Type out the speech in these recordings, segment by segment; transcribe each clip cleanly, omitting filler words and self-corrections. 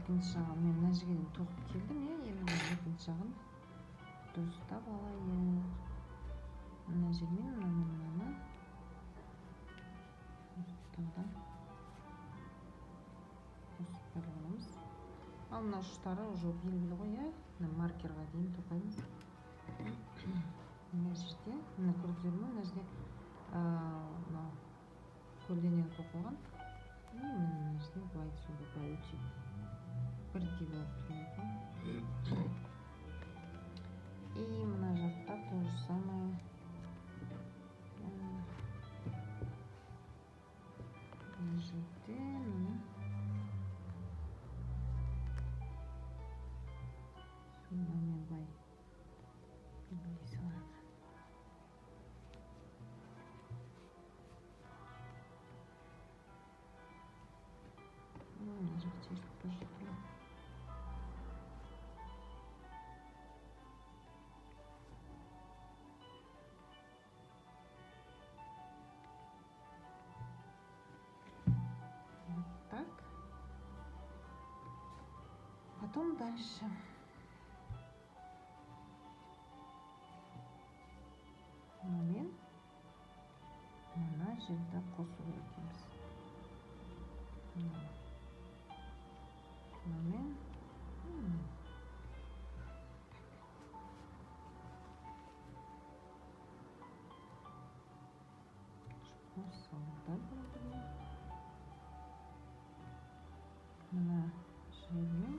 екінші жағын мен мына жерге дейін тоқып келдім, енді екінші жағын дұрыстап алайық. Мына жермен мынаны тағдан қосып байлаймыз. Ал мына ұштары уже белгілі ғой, мына маркерға дейін тоқаймыз. Мына жерде, мына көрдіңіздер ме, мына жерде мынау көлденең тоқылған. Мына жерде былай түсуге былай өтеді. Бірдей болып тұрады. И мына жақта то же самое. Мына жерде мына сонымен былай салады. Мына жақ тесіп бара жатыр. Вот так. Потом дальше. Мынамен мына жерді қосу екенбіз. Мынамен қосылды. Мына жермен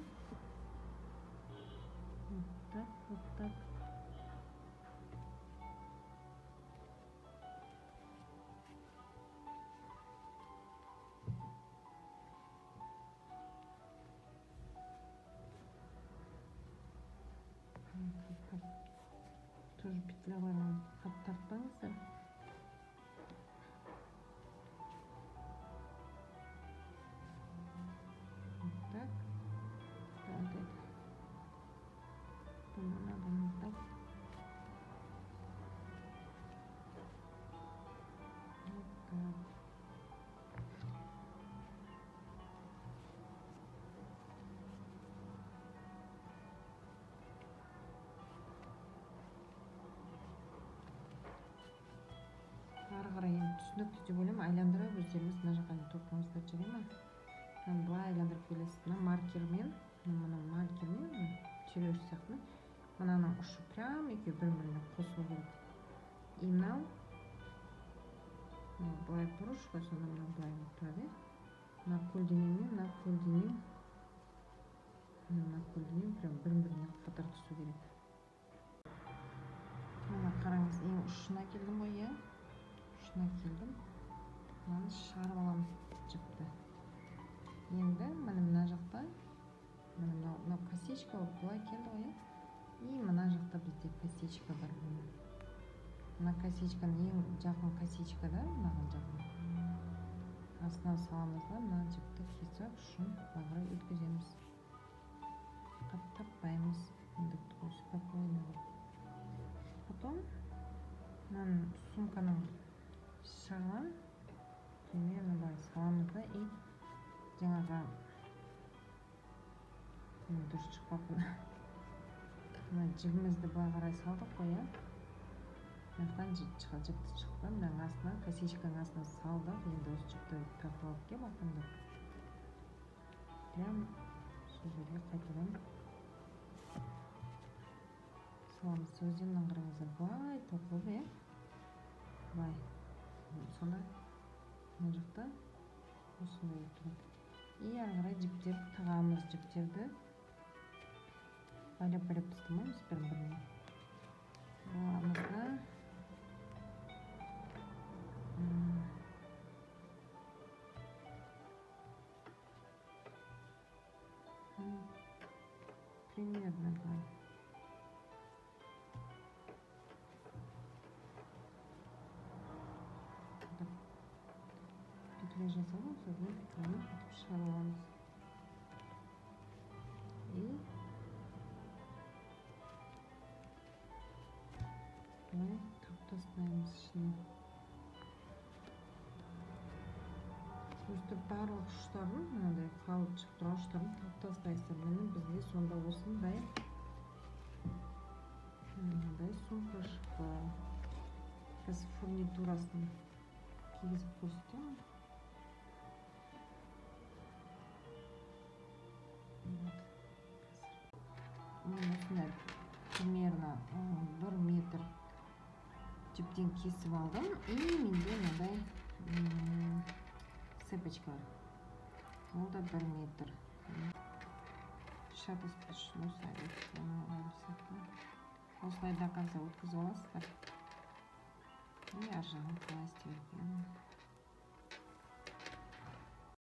вот так, вот так. Тоже петлялармен тартпаңыздар. Вот так. Так это. Надо вот так. Вот так. Ары қарай енді түсінікті деп ойлаймын. Айландырып өздеріңіз мына жаққа тоқыңыздар, жарай ма? Былай айландырып келесіз. Мына маркермен, мына маркермен түйреуіш сияқты. Мынаның ұшы прям екеуі бір-біріне қосылу керек. И мынау былай бұрыш қой, сонда мынау былай тұрады. Мына көлденеңмен, мына көлденең прям бір-біріне қатар түсу керек. Мына қараңыз, ең ұшына келдім ғой, ұшына келдім. Мынаны шығарып аламын жіпті. Енді мына жақта мына косичка болып былай келді ғой. И мына жақта бізде косичка бар. Мына косичканың ең жақын косичка да, мынаған жақын. Астына саламыз да, мына жіпті кесіп ұшын бағыра өткіземіз. Қаптаппаймыз. Спокойно. Потом мына сумканың жағынан примерно былай саламыз да, и жаңағы дұрыс шықпапты. Мына жібімізді былай қарай салдық қой, мынаяқтан жіпті шықты, мынаның астына, косичканың астына салдық. Енді осы жіпті тартып алып келіп ақырындап прям сол жерге қайтадан саламыз. Өздерінен қараңыздар, былай тоқылды, былай. Сонда мына жақта осындай тұрады. И ары қарай жіптерді тағамыз, жіптерді байлап-байлап тастамаймыз бір-біріне. Арамызда примерно былай. Петля жасалып, содан петляны атып шығарып аламыз. И былай тығып тастаймыз ішіне. өстіп барлық ұштарын мынандай қалып шығып тұрған ұштарын алып тастайсыздар. Міне бізде сонда осындай сумка шықты. Біз фурнитурасын кигізіп қойдық. Мен осындай примерно 1 метр жіптен кесіп алдым. И менде мынандай цепочка бар. Ол да 1 метр. Шатаспаш осылай до конца өткізіп аласыздар. И ар жағын қалай істеу керек.